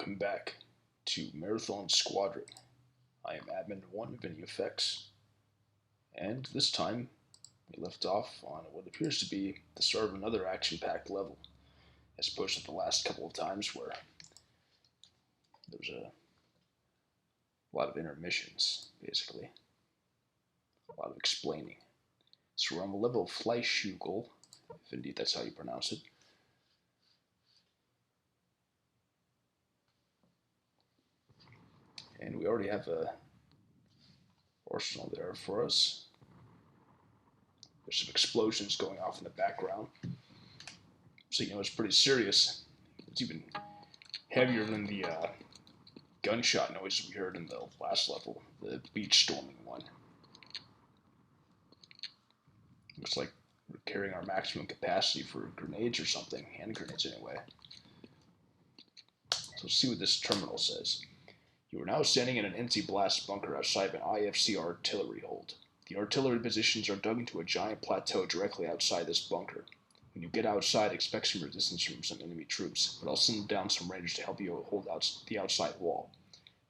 Welcome back to Marathon Squadron. I am Admin 1 of Venue Effects, and this time we left off on what appears to be the start of another action-packed level, as opposed to the last couple of times where there was a lot of intermissions, basically. A lot of explaining. So we're on the level of Fleischhugel, if indeed that's how you pronounce it. And we already have a arsenal there for us. There's some explosions going off in the background. So, you know, it's pretty serious. It's even heavier than the gunshot noises we heard in the last level, the beach storming one. Looks like we're carrying our maximum capacity for grenades or something. Hand grenades, anyway. So let's see what this terminal says. You are now standing in an empty blast bunker outside of an IFC artillery hold. The artillery positions are dug into a giant plateau directly outside this bunker. When you get outside, expect some resistance from some enemy troops, but I'll send down some rangers to help you hold out the outside wall.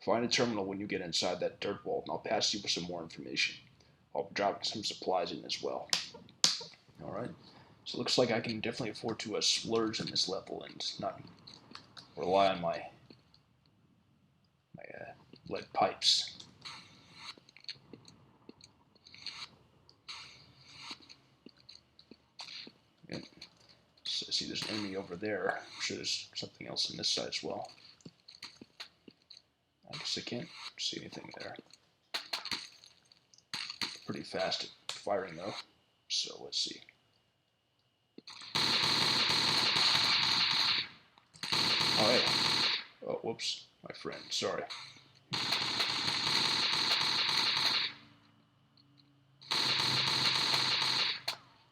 Find a terminal when you get inside that dirt wall, and I'll pass you with some more information. I'll drop some supplies in as well. Alright, so it looks like I can definitely afford to splurge in this level and not rely on my lead pipes. Yep. So I see there's an enemy over there. I'm sure there's something else on this side as well. I guess I can't see anything there. Pretty fast at firing though. So let's see. Oh hey. Oh, whoops. My friend. Sorry.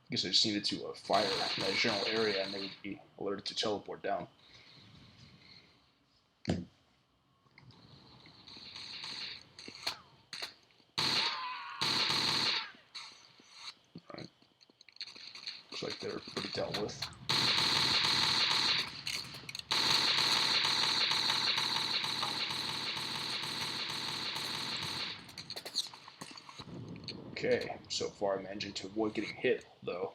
I guess I just needed to fire in that general area and they would be alerted to teleport down. Alright. Looks like they're pretty dealt with. Okay, so far I'm managing to avoid getting hit, though.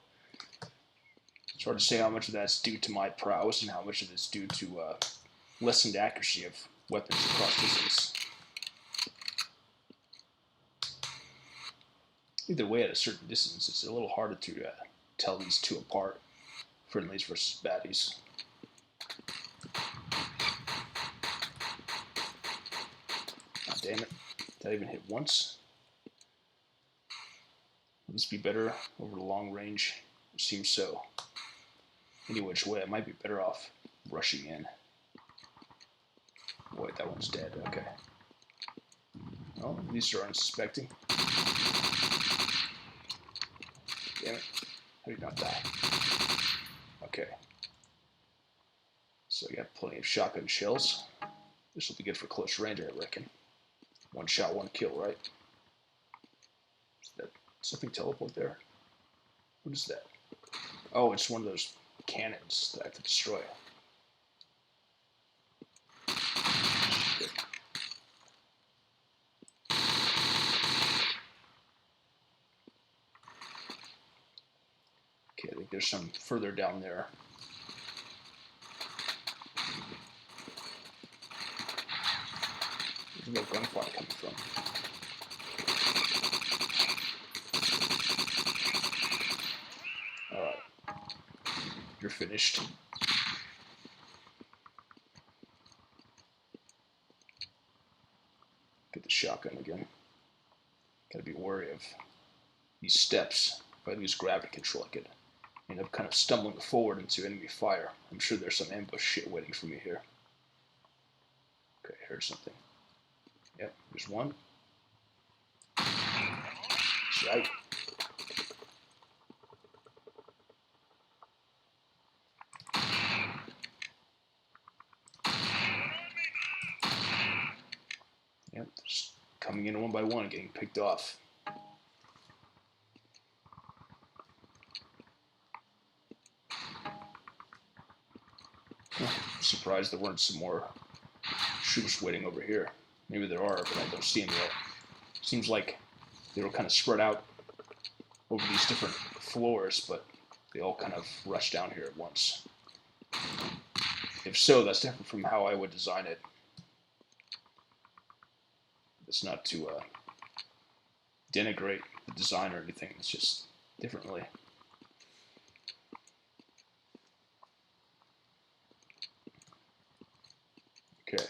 It's hard to say how much of that's due to my prowess and how much of it's due to lessened accuracy of weapons across distance. Either way, at a certain distance, it's a little harder to tell these two apart. Friendlies versus baddies. Oh, damn it. Did I even hit once? Will this be better over the long range? It seems so. Any which way, I might be better off rushing in. Wait, that one's dead. Okay. Well, these are unsuspecting. Damn it. How did he not die? Okay. So we got plenty of shotgun shells. This will be good for close range, I reckon. One shot, one kill, right? Is that something teleport there? What is that? Oh, it's one of those cannons that I have to destroy. Good. Okay, I think there's some further down there. There's no gunfire coming from. Alright. You're finished. Get the shotgun again. Gotta be wary of these steps. If I lose gravity control, I could end up kind of stumbling forward into enemy fire. I'm sure there's some ambush shit waiting for me here. Okay, I heard something. Yep, there's one. Shite. Yep, just coming in one by one, getting picked off. I'm surprised there weren't some more troops waiting over here. Maybe there are, but I don't see them yet. Seems like they were kind of spread out over these different floors, but they all kind of rush down here at once. If so, that's different from how I would design it. It's not to denigrate the design or anything, it's just differently. Okay.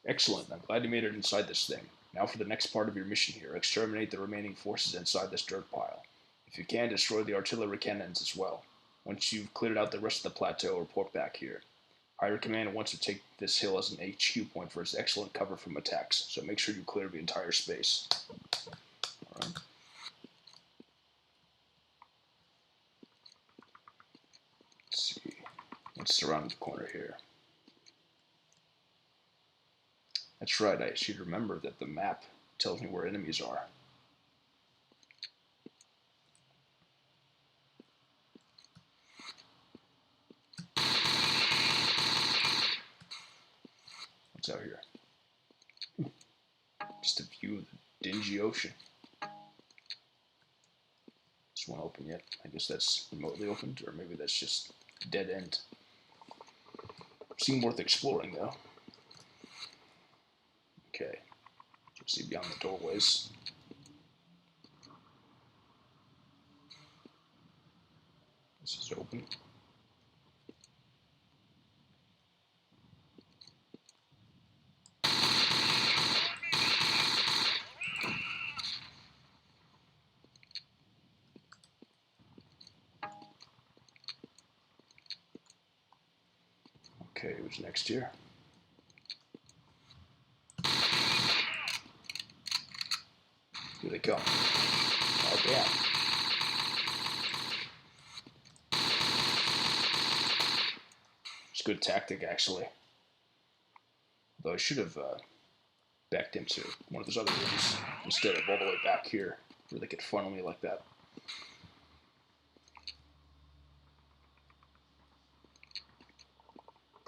Excellent. I'm glad you made it inside this thing. Now for the next part of your mission here. Exterminate the remaining forces inside this dirt pile. If you can, destroy the artillery cannons as well. Once you've cleared out the rest of the plateau, report back here. Higher Command wants to take this hill as an HQ point for its excellent cover from attacks, so make sure you clear the entire space. Alright. Let's see. Let's surround the corner here. That's right, I should remember that the map tells me where enemies are. What's out here? Just a view of the dingy ocean. This one open yet? I guess that's remotely opened, or maybe that's just dead end. Seemed worth exploring though. Okay, see beyond the doorways. This is open. Okay, who's next here? Here they come. Oh, damn. It's a good tactic, actually. Though I should have backed into one of those other rooms instead of all the way back here, where they could funnel me like that.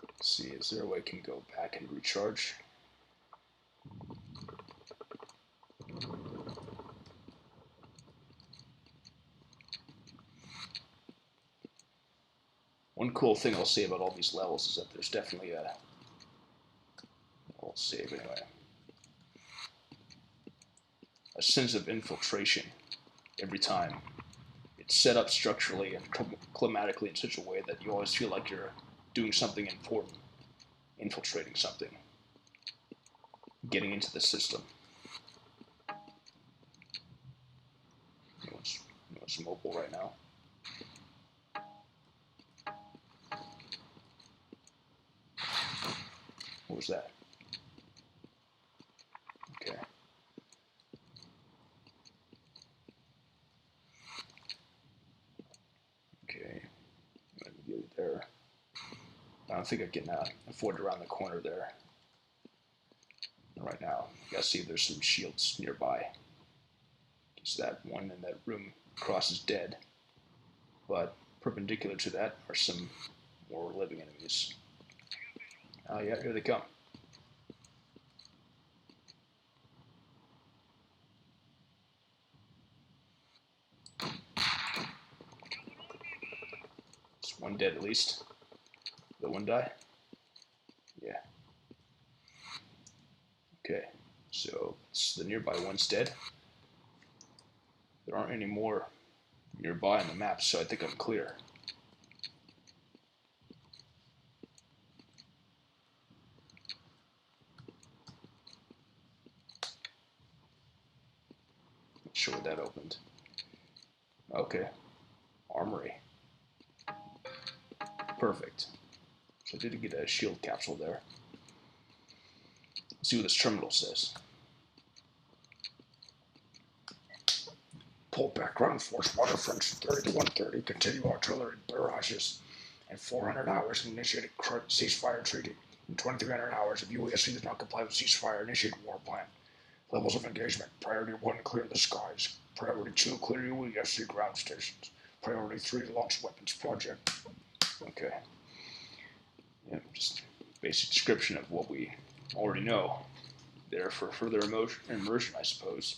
Let's see, is there a way I can go back and recharge? One cool thing I'll say about all these levels is that there's definitely a... I'll save anyway. A sense of infiltration every time. It's set up structurally and climatically in such a way that you always feel like you're doing something important, infiltrating something, getting into the system. It's mobile right now. What was that? Okay. Okay. Let me get it there. I don't think I can afford around the corner there. Right now, you gotta see if there's some shields nearby. Because that one in that room across is dead. But perpendicular to that are some more living enemies. Oh yeah, here they come. It's one dead at least. Did one die? Yeah. Okay, so it's the nearby one's dead. There aren't any more nearby on the map, so I think I'm clear. Not sure what that opened. Okay, armory. Perfect. So I did get a shield capsule there. Let's see what this terminal says. Pull back ground force waterfronts 30 to 130, continue artillery barrages, and 400 hours of initiated ceasefire treaty. In 2,300 hours, if UASC does not comply with ceasefire, initiate war plan. Levels of engagement. Priority 1, clear the skies. Priority 2, clear UASC ground stations. Priority 3, launch weapons project. Okay. Yeah, just basic description of what we already know. There for further immersion, I suppose.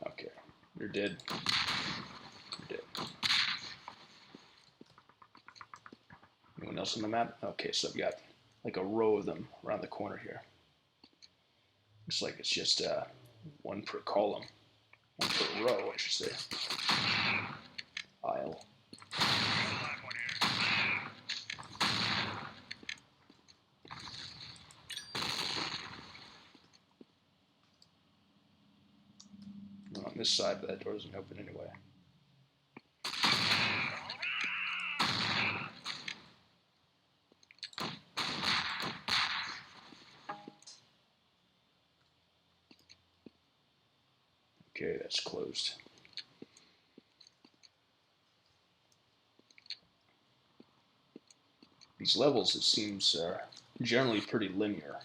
Okay, you're dead. You're dead. Anyone else on the map? Okay, so I've got like a row of them around the corner here. Looks like it's just one per column. One per row, I should say. Aisle. On this side, but that door doesn't open anyway. Okay, that's closed. These levels, it seems, are generally pretty linear.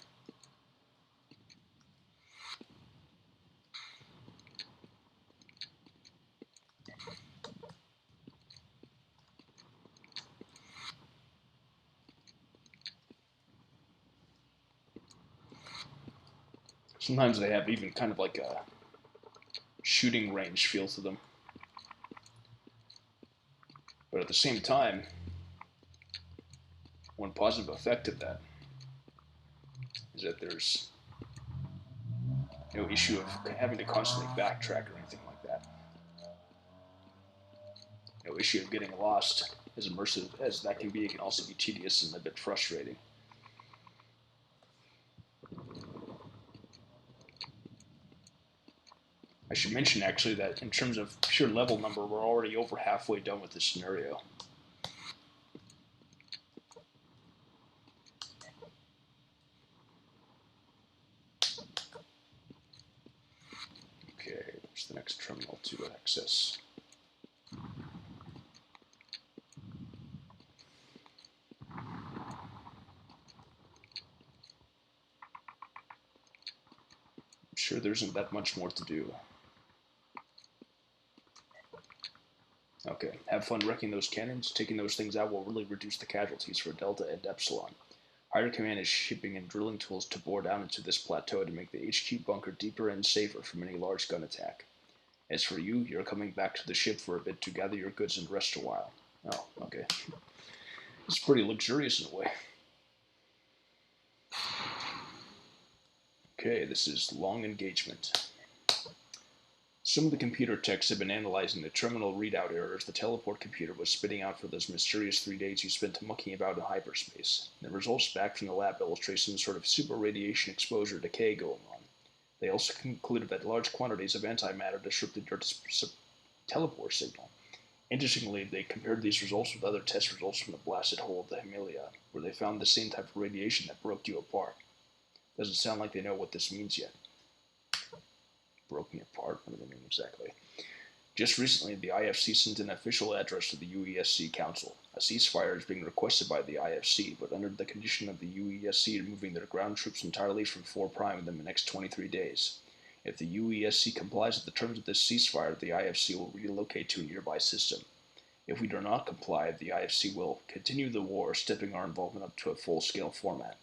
Sometimes they have even kind of like a shooting range feel to them. But at the same time, one positive effect of that is that there's no issue of having to constantly backtrack or anything like that. No issue of getting lost. As immersive as that can be, it can also be tedious and a bit frustrating. I should mention actually that in terms of pure level number, we're already over halfway done with this scenario. Okay, where's the next terminal to access? I'm sure there isn't that much more to do. Okay, have fun wrecking those cannons. Taking those things out will really reduce the casualties for Delta and Epsilon. Higher Command is shipping in drilling tools to bore down into this plateau to make the HQ bunker deeper and safer from any large gun attack. As for you, you're coming back to the ship for a bit to gather your goods and rest a while. Oh, okay. It's pretty luxurious in a way. Okay, this is long engagement. Some of the computer techs have been analyzing the terminal readout errors the teleport computer was spitting out for those mysterious 3 days you spent mucking about in hyperspace. The results back from the lab illustrate some sort of super radiation exposure decay going on. They also concluded that large quantities of antimatter disrupted your teleport signal. Interestingly, they compared these results with other test results from the blasted hole of the Himalaya, where they found the same type of radiation that broke you apart. Doesn't sound like they know what this means yet. Broke me apart? What do they mean exactly? Just recently, the IFC sent an official address to the UESC Council. A ceasefire is being requested by the IFC, but under the condition of the UESC removing their ground troops entirely from 4 Prime within the next 23 days. If the UESC complies with the terms of this ceasefire, the IFC will relocate to a nearby system. If we do not comply, the IFC will continue the war, stepping our involvement up to a full-scale format.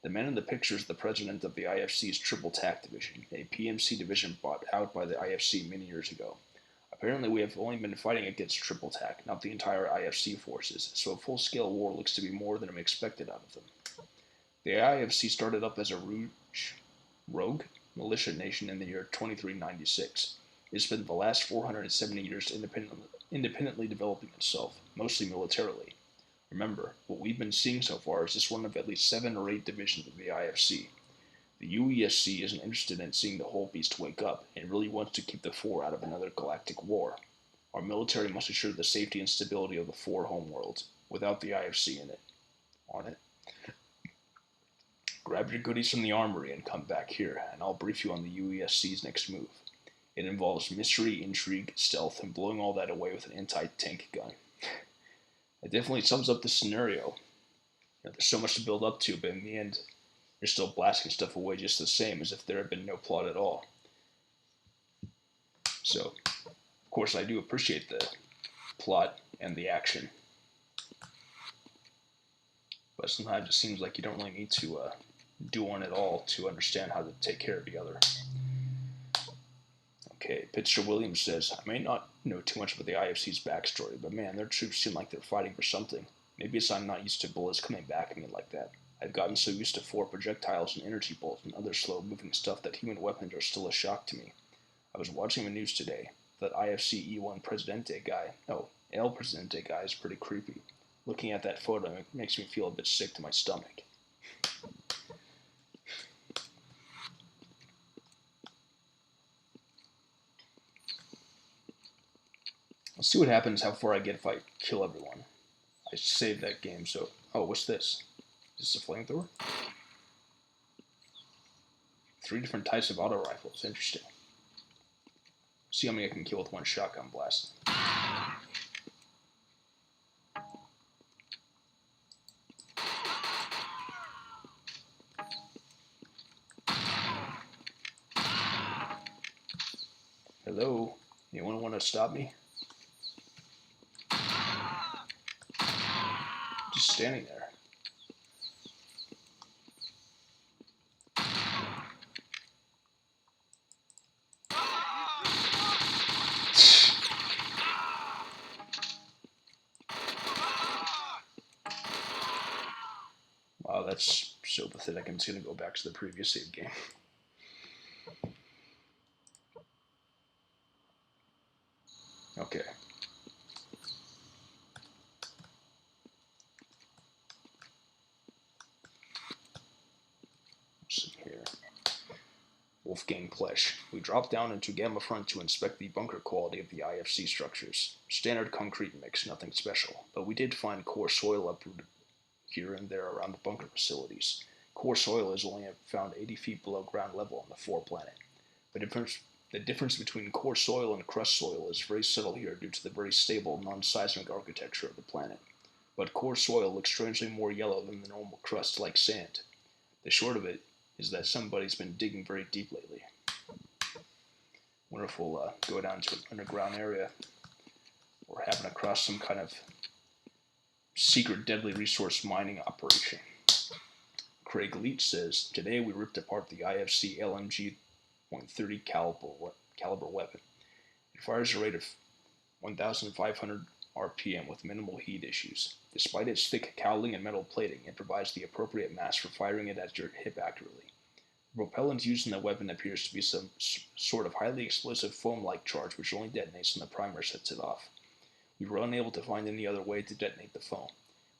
The man in the picture is the president of the IFC's Triple TAC division, a PMC division bought out by the IFC many years ago. Apparently we have only been fighting against Triple TAC, not the entire IFC forces, so a full-scale war looks to be more than I'm expected out of them. The IFC started up as a rogue militia nation in the year 2396. It spent the last 470 years independently developing itself, mostly militarily. Remember, what we've been seeing so far is just one of at least 7 or 8 divisions of the IFC. The UESC isn't interested in seeing the whole beast wake up, and really wants to keep the 4 out of another galactic war. Our military must ensure the safety and stability of the 4 homeworlds, without the IFC in it. On it. Grab your goodies from the armory and come back here, and I'll brief you on the UESC's next move. It involves mystery, intrigue, stealth, and blowing all that away with an anti-tank gun. It definitely sums up the scenario. There's so much to build up to, but in the end, you're still blasting stuff away just the same as if there had been no plot at all. So, of course, I do appreciate the plot and the action, but sometimes it seems like you don't really need to do one at all to understand how to take care of the other. Okay, Pitcher Williams says, I may not know too much about the IFC's backstory, but man, their troops seem like they're fighting for something. Maybe it's I'm not used to bullets coming back at me like that. I've gotten so used to forward projectiles and energy bolts and other slow-moving stuff that human weapons are still a shock to me. I was watching the news today. That IFC E1 Presidente guy, no, El Presidente guy is pretty creepy. Looking at that photo it makes me feel a bit sick to my stomach. Let's see what happens, how far I get if I kill everyone. I saved that game, so... Oh, what's this? Is this a flamethrower? 3 different types of auto rifles. Interesting. See how many I can kill with one shotgun blast. Hello? Anyone want to stop me? Just standing there. Wow, that's so pathetic. I'm just going to go back to the previous save game. Okay. Let's see here. Wolfgang Plesch. We dropped down into Gamma Front to inspect the bunker quality of the IFC structures. Standard concrete mix, nothing special, but we did find core soil uprooted here and there around the bunker facilities. Core soil is only found 80 feet below ground level on the 4 planet. The difference between core soil and crust soil is very subtle here due to the very stable, non-seismic architecture of the planet. But core soil looks strangely more yellow than the normal crust like sand. The short of it is that somebody's been digging very deep lately. Wonder if we'll go down to an underground area or happen across some kind of secret deadly resource mining operation. Craig Leach says, today we ripped apart the IFC LMG .30 caliber weapon. It fires a rate of 1,500 RPM with minimal heat issues. Despite its thick cowling and metal plating, it provides the appropriate mass for firing it at your hip accurately. The propellant used in the weapon appears to be some sort of highly explosive foam-like charge which only detonates when the primer sets it off. We were unable to find any other way to detonate the foam.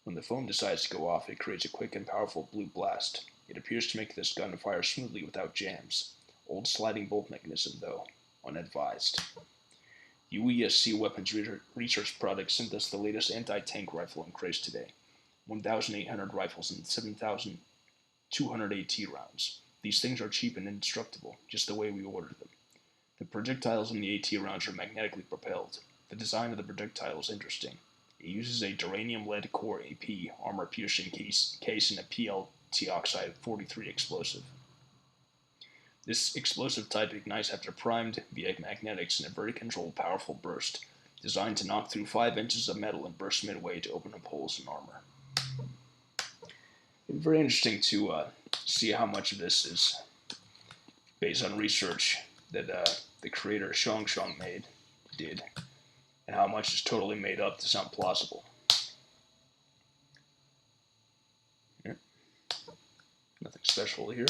When the foam decides to go off, it creates a quick and powerful blue blast. It appears to make this gun fire smoothly without jams. Old sliding bolt mechanism, though. Unadvised. UESC Weapons Research Products sent us the latest anti-tank rifle in craze today. 1,800 rifles and 7,200 AT rounds. These things are cheap and indestructible, just the way we ordered them. The projectiles in the AT rounds are magnetically propelled. The design of the projectile is interesting. It uses a duranium-lead core AP armor-piercing case and a PLT oxide 43 explosive. This explosive type ignites after primed via magnetics in a very controlled, powerful burst, designed to knock through 5 inches of metal and burst midway to open up holes in armor. It's very interesting to see how much of this is based on research that the creator Shang did, and how much is totally made up to sound plausible. Nothing special here.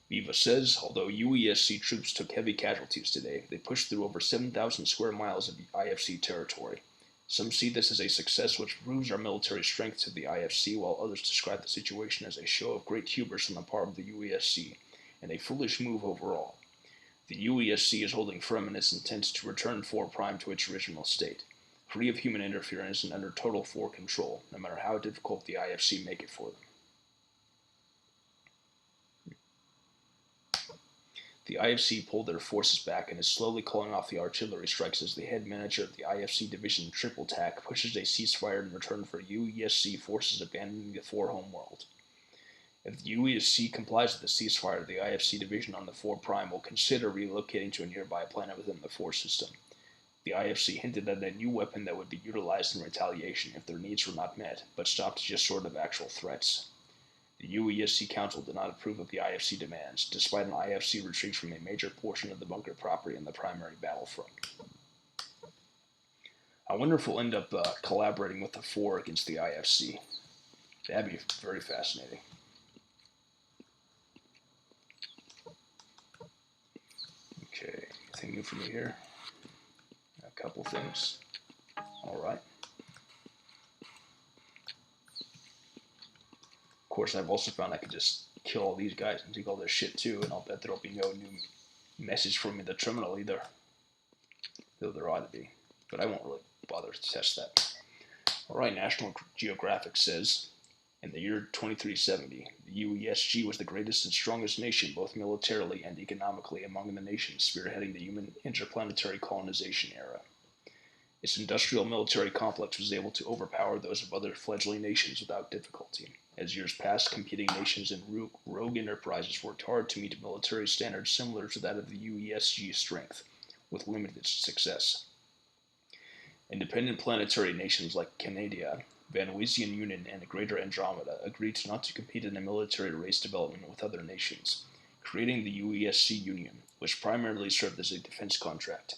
Viva says, although UESC troops took heavy casualties today, they pushed through over 7,000 square miles of IFC territory. Some see this as a success which proves our military strength to the IFC, while others describe the situation as a show of great hubris on the part of the UESC, and a foolish move overall. The UESC is holding firm in its intent to return 4 Prime to its original state, free of human interference and under total 4 control, no matter how difficult the IFC make it for them. The IFC pulled their forces back and is slowly calling off the artillery strikes as the head manager of the IFC division Triple Tack pushes a ceasefire in return for UESC forces abandoning the 4 homeworld. If the UESC complies with the ceasefire, the IFC division on the 4 Prime will consider relocating to a nearby planet within the 4 system. The IFC hinted at a new weapon that would be utilized in retaliation if their needs were not met, but stopped at just sort of actual threats. The UESC Council did not approve of the IFC demands, despite an IFC retreat from a major portion of the bunker property on the primary battlefront. I wonder if we'll end up collaborating with the 4 against the IFC. That'd be very fascinating. Okay, anything new for me here? A couple things. Alright. Of course, I've also found I could just kill all these guys and take all their shit too, and I'll bet there'll be no new message from me in the terminal either. Though there ought to be. But I won't really bother to test that. Alright, National Geographic says, in the year 2370, the UESG was the greatest and strongest nation, both militarily and economically, among the nations spearheading the human interplanetary colonization era. Its industrial military complex was able to overpower those of other fledgling nations without difficulty. As years passed, competing nations and rogue enterprises worked hard to meet military standards similar to that of the UESG's strength, with limited success. Independent planetary nations like Canada, Vanuasian Union, and Greater Andromeda agreed not to compete in a military race development with other nations, creating the UESC Union, which primarily served as a defense contract.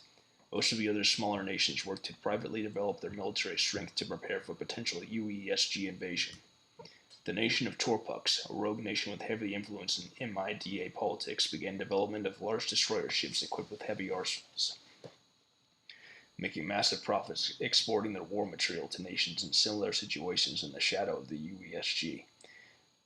Most of the other smaller nations worked to privately develop their military strength to prepare for potential UESG invasion. The nation of Torpux, a rogue nation with heavy influence in MIDA politics, began development of large destroyer ships equipped with heavy arsenals, making massive profits exporting their war material to nations in similar situations in the shadow of the UESG.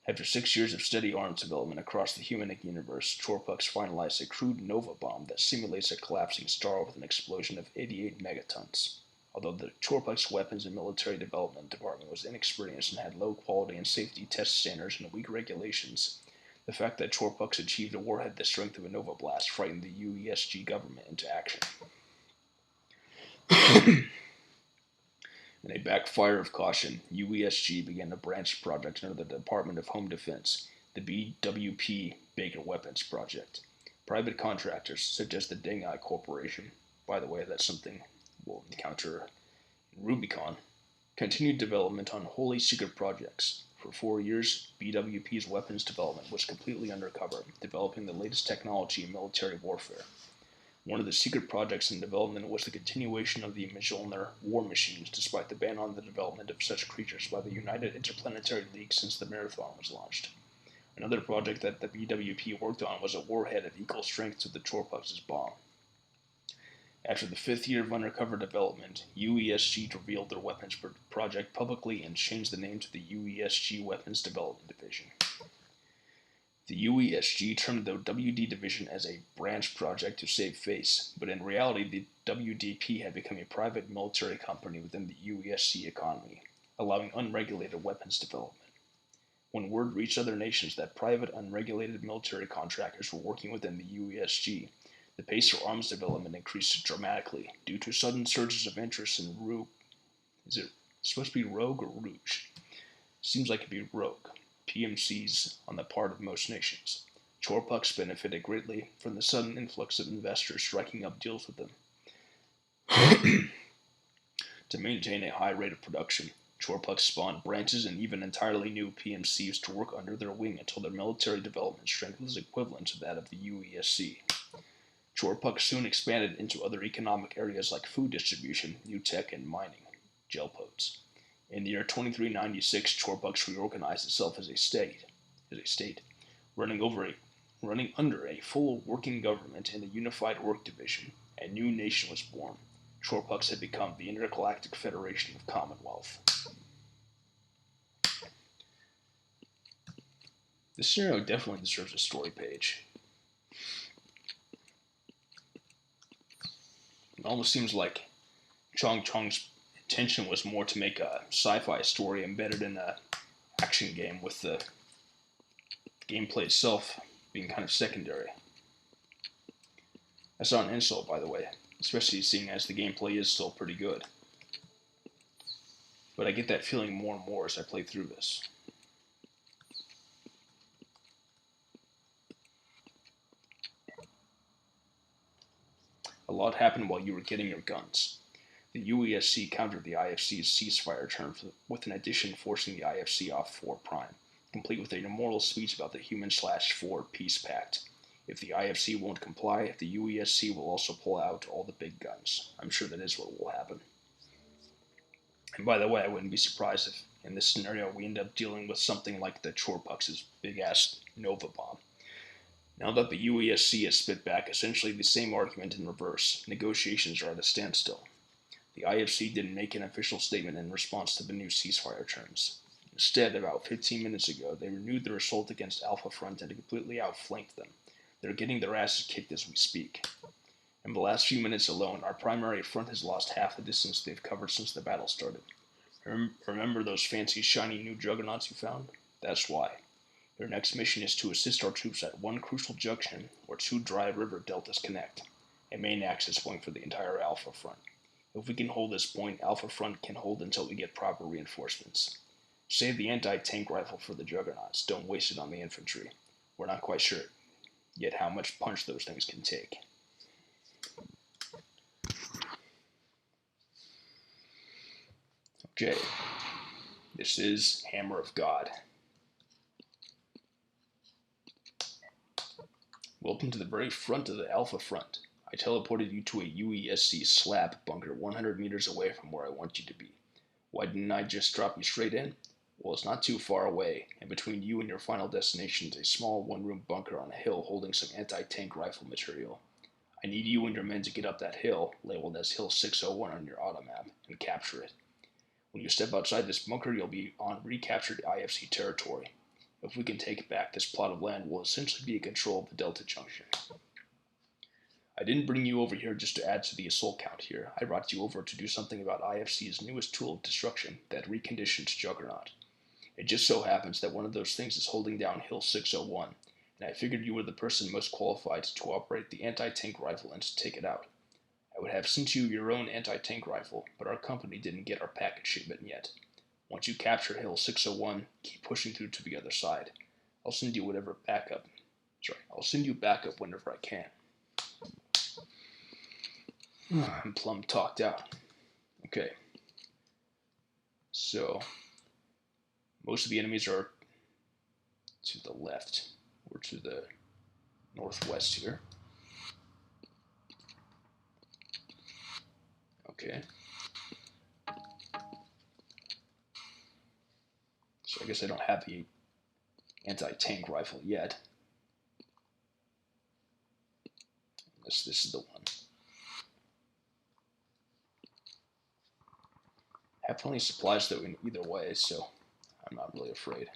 After 6 years of steady arms development across the humanic universe, Torpux finalized a crude nova bomb that simulates a collapsing star with an explosion of 88 megatons. Although the Torpux Weapons and Military Development Department was inexperienced and had low quality and safety test standards and weak regulations, the fact that Torpux achieved a warhead the strength of a nova blast frightened the UESG government into action. In a backfire of caution, UESG began a branch project under the Department of Home Defense, the BWP Baker Weapons Project. Private contractors, such as the Dengai Corporation, by the way, that's something we'll encounter in Rubicon, continued development on wholly secret projects. For 4 years, BWP's weapons development was completely undercover, developing the latest technology in military warfare. One of the secret projects in development was the continuation of the Mjolnir war machines, despite the ban on the development of such creatures by the United Interplanetary League since the Marathon was launched. Another project that the BWP worked on was a warhead of equal strength to the Torpux's bomb. After the 5th year of undercover development, UESG revealed their weapons project publicly and changed the name to the UESG Weapons Development Division. The UESG termed the WD division as a branch project to save face, but in reality the WDP had become a private military company within the UESC economy, allowing unregulated weapons development. When word reached other nations that private unregulated military contractors were working within the UESG, the pace of arms development increased dramatically due to sudden surges of interest in is it supposed to be Rogue or Rouge? Seems like it'd be Rogue. PMCs on the part of most nations. Torpux benefited greatly from the sudden influx of investors striking up deals with them. To maintain a high rate of production, Torpux spawned branches and even entirely new PMCs to work under their wing until their military development strength was equivalent to that of the UESC. Torpux soon expanded into other economic areas like food distribution, new tech, and mining, gelpodes. In the year 2396, Torpux reorganized itself as a state, running under a full working government and a unified work division. A new nation was born. Torpux had become the Intergalactic Federation of Commonwealth. This scenario definitely deserves a story page. It almost seems like Chong Chong's intention was more to make a sci-fi story embedded in an action game, with the gameplay itself being kind of secondary. That's not an insult, by the way, especially seeing as the gameplay is still pretty good. But I get that feeling more and more as I play through this. A lot happened while you were getting your guns. The UESC countered the IFC's ceasefire terms with an addition forcing the IFC off 4 Prime, complete with an immoral speech about the Human/4 Peace Pact. If the IFC won't comply, the UESC will also pull out all the big guns. I'm sure that is what will happen. And by the way, I wouldn't be surprised if in this scenario we end up dealing with something like the Chorpux's big-ass Nova Bomb. Now that the UESC has spit back essentially the same argument in reverse, negotiations are at a standstill. The IFC didn't make an official statement in response to the new ceasefire terms. Instead, about 15 minutes ago, they renewed their assault against Alpha Front and completely outflanked them. They're getting their asses kicked as we speak. In the last few minutes alone, our primary front has lost half the distance they've covered since the battle started. Remember those fancy shiny new juggernauts you found? That's why. Your next mission is to assist our troops at one crucial junction where 2 dry river deltas connect, a main access point for the entire Alpha Front. If we can hold this point, Alpha Front can hold until we get proper reinforcements. Save the anti-tank rifle for the juggernauts, don't waste it on the infantry. We're not quite sure yet how much punch those things can take. Okay, this is Hammer of God. Welcome to the very front of the Alpha Front. I teleported you to a UESC slab bunker 100 meters away from where I want you to be. Why didn't I just drop you straight in? Well, it's not too far away, and between you and your final destination is a small one-room bunker on a hill holding some anti-tank rifle material. I need you and your men to get up that hill, labeled as Hill 601 on your auto map, and capture it. When you step outside this bunker, you'll be on recaptured IFC territory. If we can take back this plot of land, we'll essentially be in control of the Delta Junction. I didn't bring you over here just to add to the assault count here. I brought you over to do something about IFC's newest tool of destruction, that reconditioned Juggernaut. It just so happens that one of those things is holding down Hill 601, and I figured you were the person most qualified to operate the anti-tank rifle and to take it out. I would have sent you your own anti-tank rifle, but our company didn't get our package shipment yet. Once you capture Hill 601, keep pushing through to the other side. I'll send you backup whenever I can. I'm plumb talked out. Okay. So, most of the enemies are to the left, or to the northwest here. Okay. So I guess I don't have the anti-tank rifle yet. Unless this is the one. I have plenty of supplies though in either way, so I'm not really afraid.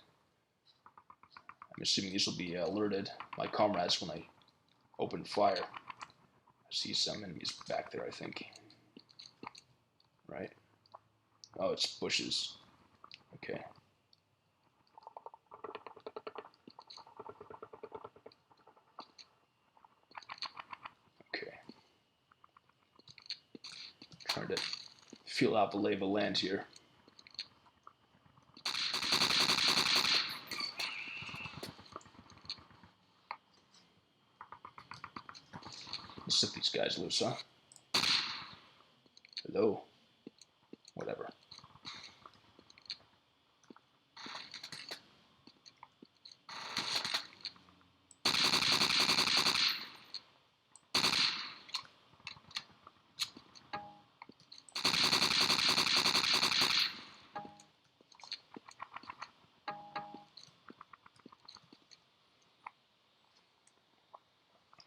I'm assuming these will be alerted my comrades when I open fire. I see some enemies back there, I think. Right? Oh, it's bushes. Okay. Okay. Trying to feel out the lay of the land here. Let's set these guys loose, huh? Hello. Whatever.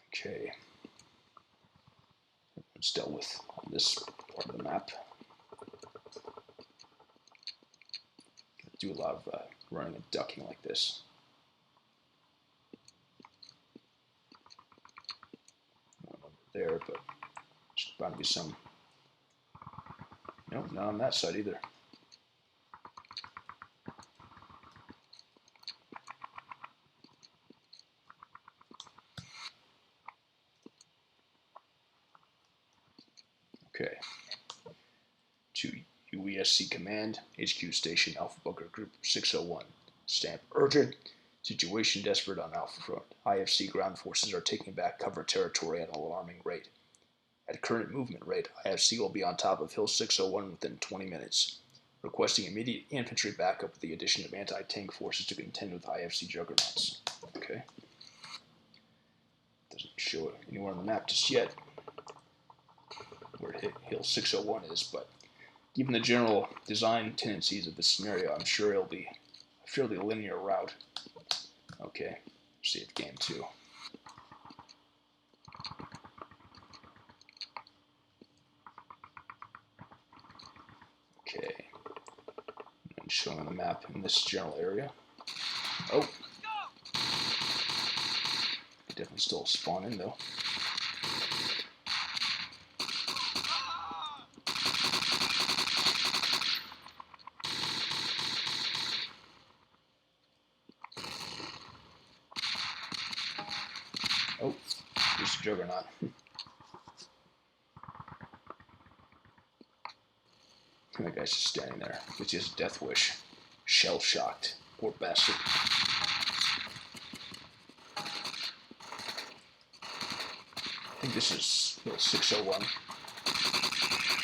Okay. It's dealt with on this part of the map. Do a lot of running and ducking like this. One over there, but there's bound to be some. Nope, not on that side either. Okay. To UESC Command, HQ Station, Alpha Bunker Group 601. Stamp urgent. Situation desperate on Alpha Front. IFC ground forces are taking back cover territory at an alarming rate. At current movement rate, IFC will be on top of Hill 601 within 20 minutes. Requesting immediate infantry backup with the addition of anti-tank forces to contend with IFC juggernauts. Okay. Doesn't show it anywhere on the map just yet where Hill 601 is, but given the general design tendencies of this scenario, I'm sure it'll be a fairly linear route. Okay, save game 2. Okay, and showing on the map in this general area. Oh, definitely still spawn in though. Oh, there's a juggernaut. And that guy's just standing there with his death wish. Shell shocked. Poor bastard. I think this is 601.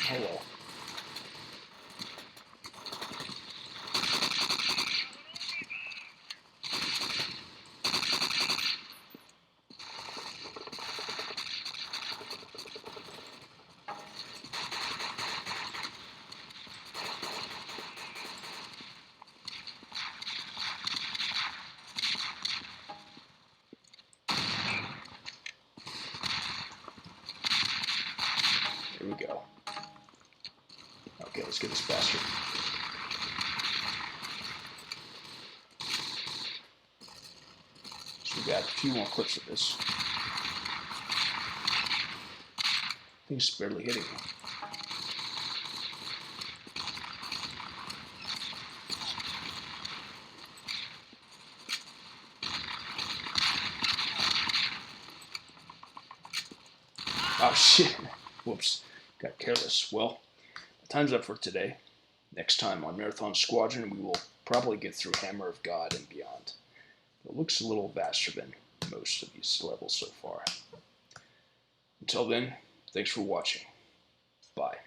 Hello. Here we go. Okay, let's get this bastard. So we got a few more clips of this. I think it's barely hitting me. Oh shit. Whoops. Got careless. Well, time's up for today. Next time on Marathon Squadron, we will probably get through Hammer of God and beyond. It looks a little vaster than most of these levels so far. Until then, thanks for watching. Bye.